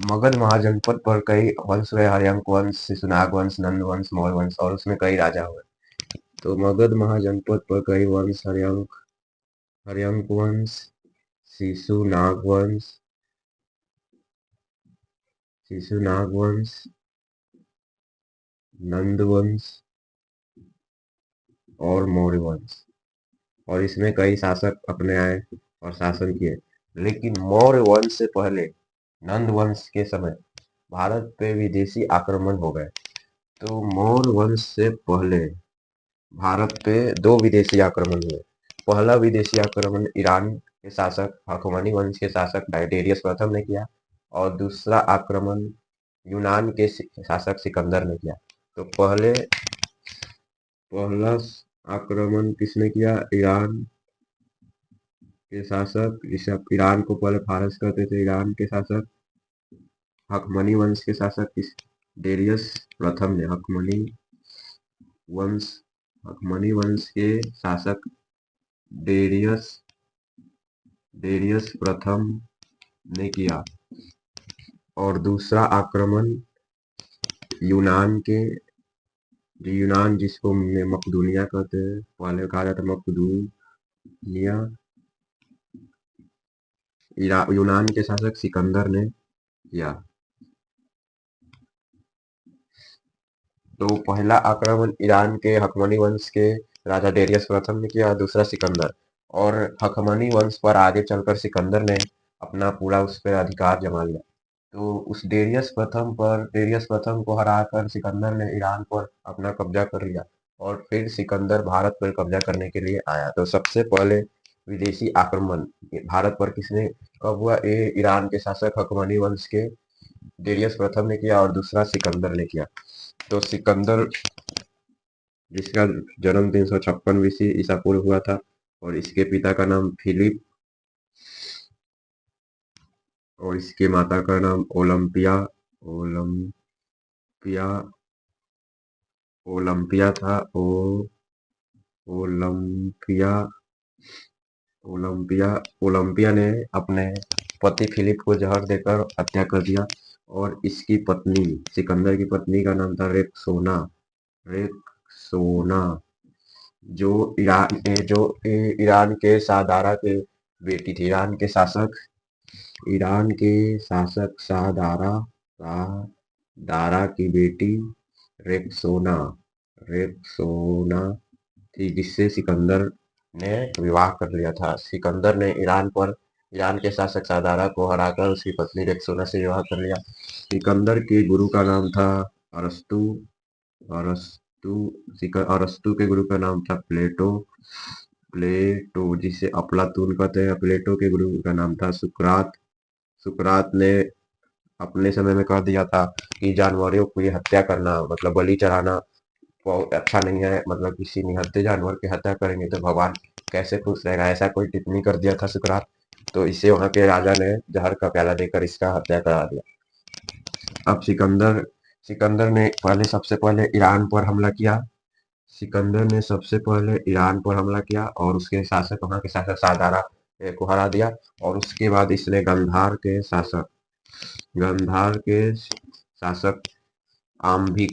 मगध महाजनपद पर कई वंश हुए, हर्यंक वंश, शिशुनाग वंश, नंद वंश, मौर्य वंश, और उसमें कई राजा हुए। तो मगध महाजनपद पर कई वंश, हर्यंक वंश, शिशुनाग वंश, नंद वंश और मौर्य वंश, और इसमें कई शासक अपने आए और शासन किए। लेकिन मौर्य वंश से पहले, नंद वंश के समय, भारत पे विदेशी आक्रमण हो गए। तो मौर्य वंश से पहले भारत पे दो विदेशी आक्रमण हुए। पहला विदेशी आक्रमण ईरान के शासक हकमनी वंश के शासक टाइटेरियस प्रथम ने किया, और दूसरा आक्रमण यूनान के शासक सिकंदर ने किया। तो पहला आक्रमण किसने किया? ईरान के शासक, जिसे ईरान को पहले फारस कहते थे, ईरान के शासक हकमनी वंश के शासक डेरियस प्रथम ने, हकमनी वंश के शासक डेरियस डेरियस प्रथम ने किया। और दूसरा आक्रमण यूनान जिसको मकदूनिया कहते हैं, पहले कहा जाता मकदूनिया, यूनान के शासक सिकंदर ने किया। तो पहला आक्रमण ईरान के हकमनी वंश के राजा डेरियस प्रथम ने किया, दूसरा सिकंदर। और हकमनी वंश पर आगे चलकर सिकंदर ने अपना पूरा उस पर अधिकार जमा लिया। तो उस डेरियस प्रथम को हराकर सिकंदर ने ईरान पर अपना कब्जा कर लिया, और फिर सिकंदर भारत पर कब्जा करने के लिए आया। तो सबसे पहले विदेशी आक्रमण भारत पर किसने कब हुआ? ये ईरान के शासक हकमनी वंश के डेरियस प्रथम ने किया, और दूसरा सिकंदर ने किया। तो सिकंदर, जिसका जन्म 356 ईसा पूर्व हुआ था, और इसके पिता का नाम फिलिप और इसके माता का नाम ओलंपिया ओलंपिया था। ओलंपिया ओलंपिया ओलंपिया ने अपने पति फिलिप को जहर देकर हत्या कर दिया, और इसकी पत्नी, सिकंदर की पत्नी का नाम था रेक्सोना, जो ईरान के शाहदारा के बेटी थी। ईरान के शासक शाहदारा की बेटी रेक्सोना रेक्सोना थी, जिससे सिकंदर ने विवाह कर लिया था। सिकंदर ने ईरान के शासक शाहदारा को हराकर उसकी पत्नी रेक्सोना से विवाह कर लिया। सिकंदर के गुरु का नाम था अरस्तु अरस्तु अरस्तु के गुरु का नाम था प्लेटो, जिसे अफलातून कहते हैं। प्लेटो के गुरु का नाम था सुकरात ने अपने समय में कह दिया था कि जानवरों की हत्या करना, मतलब बलि चढ़ाना, बहुत अच्छा नहीं है। मतलब किसी निहत्थे जानवर की हत्या करेंगे तो भगवान कैसे खुश रहेगा, ऐसा कोई टिप्पणी कर दिया था सुकरात। तो इसे वहां के राजा ने जहर का प्याला देकर इसका हत्या करा दिया। अब सिकंदर ने सबसे पहले ईरान पर हमला किया। सिकंदर ने सबसे पहले ईरान पर हमला किया, और उसके शासक, वहां के शासक शाहदारा को हरा दिया। और उसके बाद इसने गंधार के शासक आम्भिक,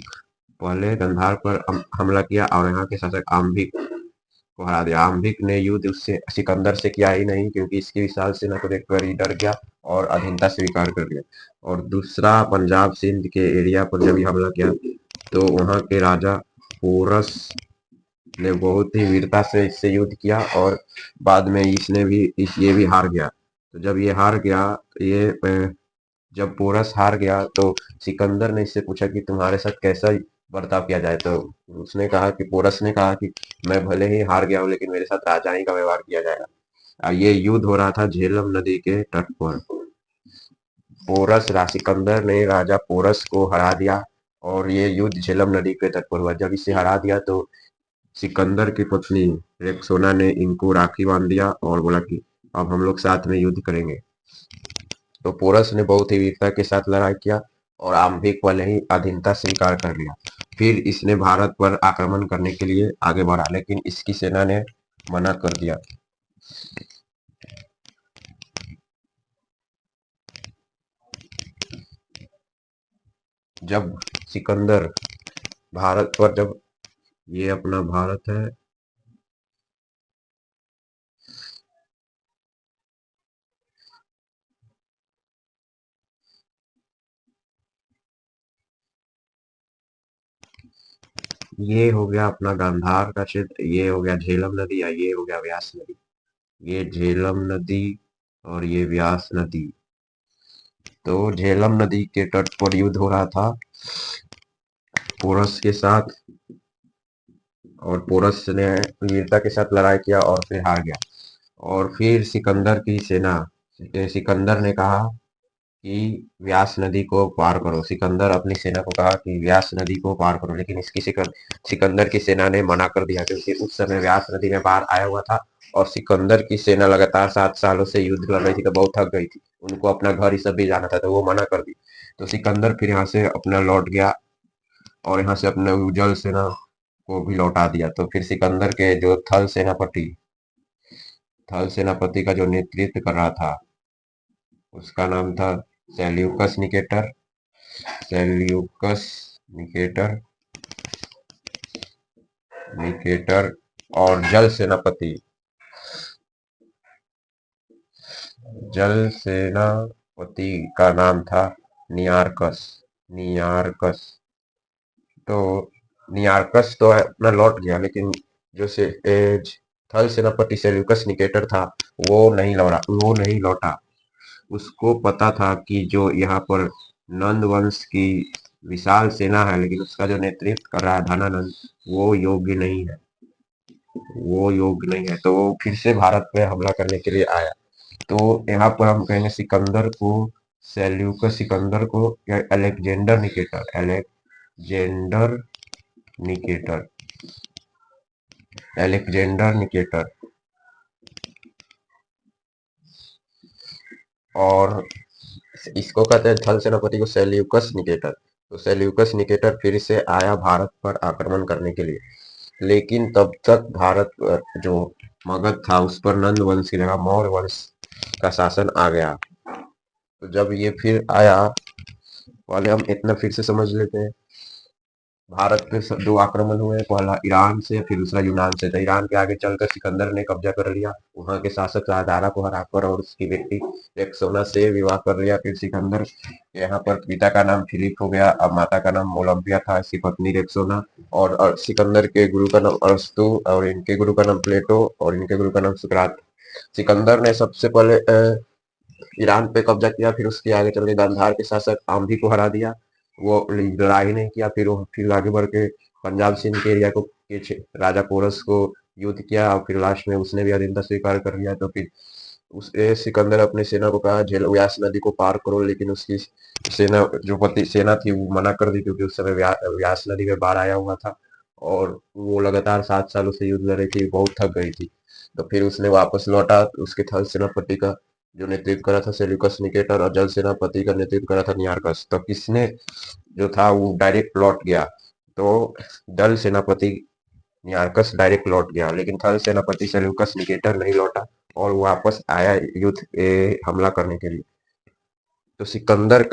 पहले गंधार पर हमला किया, और यहाँ के शासक आम्भिक को हरा दिया। आम्भिक ने युद्ध उससे सिकंदर से किया ही नहीं, क्योंकि इसकी विशाल सेना को देखकर ही डर गया और अधीनता स्वीकार कर लिया। और दूसरा पंजाब सिंध के एरिया पर जब हमला किया, तो वहां के राजा पोरस ने बहुत ही वीरता से इससे युद्ध किया, और बाद में ये भी हार गया। तो जब ये हार गया, जब पोरस हार गया, तो सिकंदर ने इससे पूछा कि तुम्हारे साथ कैसा बर्ताव किया जाए। तो पोरस ने कहा कि मैं भले ही हार गया हूँ, लेकिन मेरे साथ राजाई का व्यवहार किया जाएगा। और ये युद्ध हो रहा था झेलम नदी के तट पर। सिकंदर ने राजा पोरस को हरा दिया, और ये युद्ध झेलम नदी के तट पर हुआ। जब इसे हरा दिया, तो सिकंदर की पत्नी रेक्सोना ने इनको राखी बांध दिया और बोला कि अब हम लोग साथ में युद्ध करेंगे। तो पोरस ने बहुत ही वीरता के साथ लड़ाई किया, और आम्भिक वाले ही अधीनता स्वीकार कर लिया। फिर इसने भारत पर आक्रमण करने के लिए आगे बढ़ा, लेकिन इसकी सेना ने मना कर दिया। जब सिकंदर भारत पर जब ये अपना भारत है, ये हो गया अपना गांधार का क्षेत्र, ये हो गया झेलम नदी, या ये हो गया व्यास नदी। ये झेलम नदी और ये व्यास नदी। तो झेलम नदी के तट पर युद्ध हो रहा था पोरस के साथ, और पोरस ने वीरता के साथ लड़ाई किया और फिर हार गया। और फिर सिकंदर की सेना, सिकंदर ने कहा कि व्यास नदी को पार करो। सिकंदर अपनी सेना को कहा कि व्यास नदी को पार करो, लेकिन इसकी सिकंदर की सेना ने मना कर दिया, क्योंकि उस समय व्यास नदी में बाढ़ आया हुआ था और सिकंदर की सेना लगातार 7 सालों से युद्ध लड़ रही थी, तो बहुत थक गई थी, उनको अपना घर ही सब भी जाना था, तो वो मना कर दी। तो सिकंदर फिर यहाँ से अपना लौट गया और यहाँ से अपने जल सेना को भी लौटा दिया। तो फिर सिकंदर के जो थल सेनापति का जो नेतृत्व कर रहा था, उसका नाम था Seleucus Nicator. Seleucus Nicator Nicator और जल सेनापति का नाम था नियारकस। नियारकस तो नियारकस तो अपना लौट गया, लेकिन जो से थल सेनापति सेल्यूकस निकेटर था, वो नहीं लौटा। उसको पता था कि जो यहाँ पर नंद वंश की विशाल सेना है, लेकिन उसका जो नेतृत्व कर रहा है धनानंद, वो योग्य नहीं है। वो योग्य नहीं है, तो वो फिर से भारत पे हमला करने के लिए आया। तो यहाँ पर हम कहेंगे सिकंदर को, सेल्यूकस सिकंदर को, या अलेक्जेंडर निकेटर अलेक्जेंडर निकेटर और इसको कहते हैं थल सेनापति को सेल्यूकस निकेटर। तो सेल्यूकस निकेटर फिर से आया भारत पर आक्रमण करने के लिए, लेकिन तब तक भारत पर जो मगध था, उस पर नंद वंश की जगह मौर्य वंश का शासन आ गया। तो जब ये फिर आया, पहले हम इतना फिर से समझ लेते हैं। भारत पे दो आक्रमण हुए, पहला ईरान से, फिर दूसरा यूनान से। तो ईरान के आगे चलकर सिकंदर ने कब्जा कर लिया, वहां के शासक शाहदारा को हराकर और उसकी बेटी रेक्सोना से विवाह कर लिया। फिर सिकंदर यहाँ पर पिता का नाम फिलिप हो गया, अब माता का नाम ओलंपिया था, इसकी पत्नी रेक्सोना। और सिकंदर के गुरु का नाम अरस्तु, और इनके गुरु का नाम प्लेटो, और इनके गुरु का नाम सुकरात। सिकंदर ने सबसे पहले ईरान पे कब्जा किया, फिर उसके आगे चल के गांधार के शासक आम्भी को हरा दिया। वो लड़ाई नहीं किया, फिर वो फिर आगे बढ़ के पंजाब सिंध के एरिया को राजा पोरस को युद्ध किया, और फिर लास्ट में उसने भी अधीनता स्वीकार कर लिया। तो फिर उस सिकंदर अपने सेना को कहा झेल व्यास नदी को पार करो, लेकिन उसकी सेना थी वो मना कर दी, क्योंकि उस समय व्यास नदी में बाढ़ आया हुआ था और वो लगातार 7 सालों से युद्ध लड़ रही थी, बहुत थक गई थी। तो फिर उसने वापस लौटा, उसके थल सेनापति का जो नेतृत्व करा था सेल्यूकस निकेटर, और जल सेनापति का नेतृत्व करा था नियारकस। तो किसने जो था वो डायरेक्ट लौट गया। तो दल सेनापति नियारकस डायरेक्ट लौट गया, लेकिन थल सेनापति सेल्यूकस निकेटर नहीं लौटा और वापस आया युद्ध हमला करने के लिए। तो सिकंदर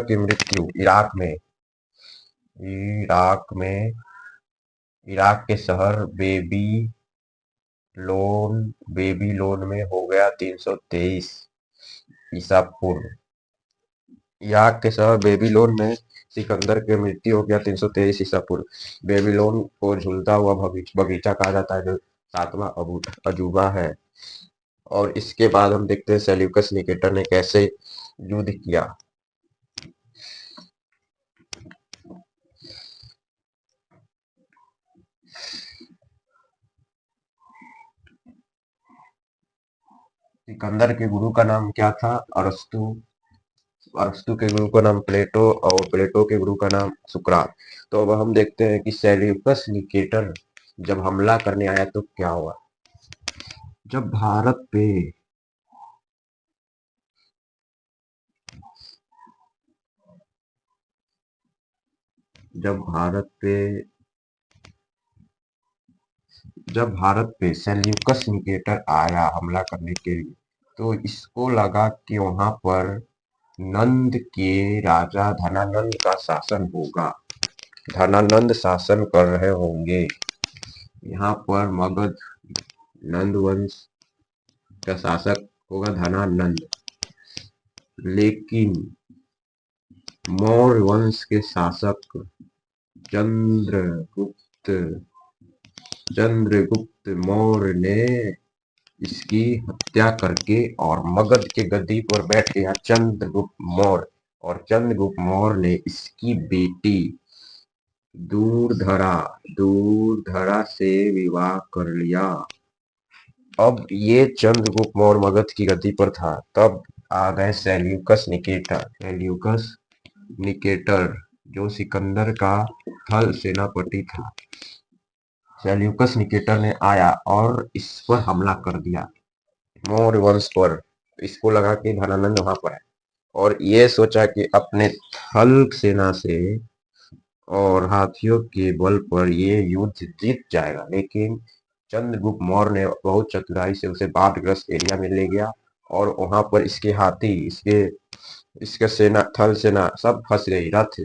की मृत्यु इराक में इराक के शहर बेबीलोन में हो गया 323 ईसा पूर्व। इराक के शहर बेबीलोन में सिकंदर की मृत्यु हो गया 323 ईसा पूर्व। बेबीलोन को झूलता हुआ बगीचा कहा जाता है, जो सातवां अजूबा है। और इसके बाद हम देखते हैं सेल्यूकस निकेटर ने कैसे युद्ध किया। सिकंदर के गुरु का नाम क्या था? अरस्तु। अरस्तु के गुरु का नाम प्लेटो, और प्लेटो के गुरु का नाम सुकरात। तो अब हम देखते हैं कि सेल्यूकस निकेटर जब हमला करने आया तो क्या हुआ। जब भारत पे जब भारत पे जब भारत पे सेल्यूकस निकेटर आया हमला करने के लिए, तो इसको लगा कि वहां पर नंद के राजा धनानंद का शासन होगा। धनानंद शासन कर रहे होंगे। यहाँ पर मगध नंद वंश का शासक होगा धनानंद, लेकिन मौर्य वंश के शासक चंद्रगुप्त मौर्य ने इसकी हत्या करके और मगध के गद्दी पर बैठ गया चंद्रगुप्त मौर्य। और चंद्रगुप्त मौर्य ने इसकी बेटी दूरधरा से विवाह कर लिया। अब ये चंद्रगुप्त मौर्य मगध की गद्दी पर था, तब आ गए सेल्यूकस निकेटर जो सिकंदर का थल सेनापति था। सेल्यूकस निकेटर ने आया और इस पर हमला कर दिया, मौर्य वंश पर। इसको लगा कि धनानंद वहां पर है और ये सोचा कि अपने थल सेना से और हाथियों के बल पर ये युद्ध जीत जाएगा। लेकिन चंद्रगुप्त मौर्य ने बहुत चतुराई से उसे बाढ़ग्रस्त एरिया में ले गया और वहां पर इसके हाथी, इसके सेना, थल सेना सब फंस गई। रथ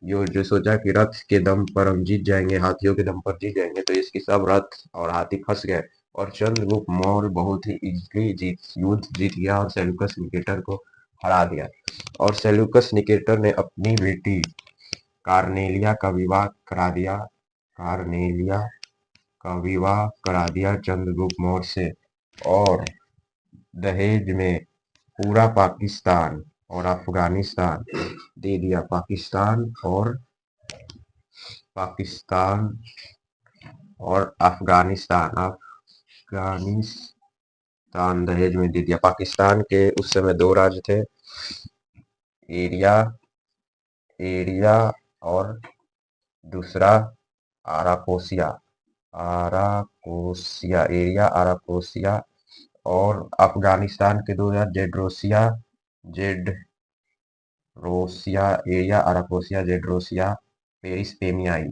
जो सोचा कि रथ के दम पर हम जीत जाएंगे, हाथियों के दम पर जीत जाएंगे, तो इसके सब रथ और हाथी फंस गए और चंद्रगुप्त मौर्य बहुत ही इजीली युद्ध जीत गया और सेल्यूकस निकेटर को हरा दिया। और सेल्यूकस निकेटर ने अपनी बेटी कार्नेलिया का विवाह करा दिया चंद्रगुप्त मौर्य से, और दहेज में पूरा पाकिस्तान और अफगानिस्तान दे दिया। पाकिस्तान और अफगानिस्तान दहेज में दे दिया। पाकिस्तान के उस समय दो राज्य थे, एरिया और दूसरा आराकोसिया। एरिया आराकोसिया और अफगानिस्तान के दो राज्य एरिया आराकोसिया, जेड्रोसिया, पेरिसेमियाई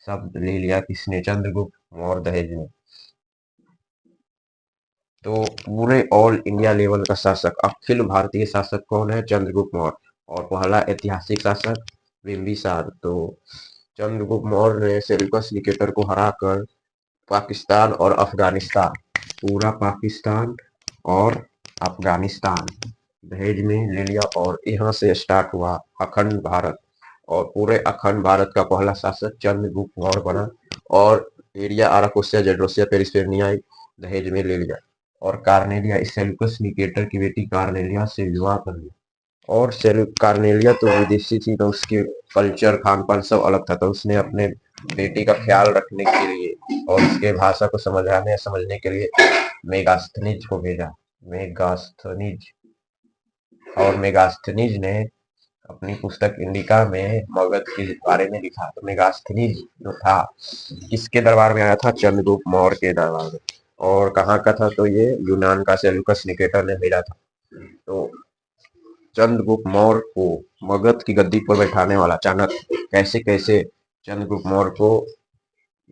सब ले लिया किसने? चंद्रगुप्त मौर्य दहेज में। तो पूरे ऑल इंडिया लेवल का शासक, अखिल भारतीय शासक कौन है? चंद्रगुप्त मौर्य। और पहला ऐतिहासिक शासक बिंबिसार। तो चंद्रगुप्त मौर्य ने सेल्यूकस निकेटर को हराकर पाकिस्तान और अफगानिस्तान, पूरा पाकिस्तान और अफगानिस्तान दहेज में ले लिया और यहाँ से स्टार्ट हुआ अखंड भारत। और पूरे अखंड भारत का पहला शासक चंद्रगुप्त मौर्य बना और एरिया आराकोसिया, जेड्रोसिया, पेरिसेमियाई दहेज में ले लिया। और कार्नेलिया, सेल्यूकस निकेटर की बेटी कार्नेलिया से विवाह कर लिया। और कार्नेलिया तो विदेशी थी, तो उसके कल्चर, खान पान सब अलग था, तो उसने अपने बेटी का ख्याल रखने के लिए और उसके भाषा को समझने के लिए मेगास्थनीज को भेजा। और मेगास्थनीज ने अपनी पुस्तक इंडिका में मगध के बारे में लिखा। तो मेगास्थनीज जो था किसके दरबार में आया था? चंद्रगुप्त मौर्य के दरबार में। और कहाँ का था? तो ये यूनान का सेल्यूकस निकेटर ने भेजा था। तो चंद्रगुप्त मौर्य को मगध की गद्दी पर बैठाने वाला चाणक्य कैसे चंद्रगुप्त मौर्य को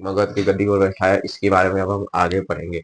मगध की गद्दी पर बैठाया, इसके बारे में अब हम आगे पढ़ेंगे।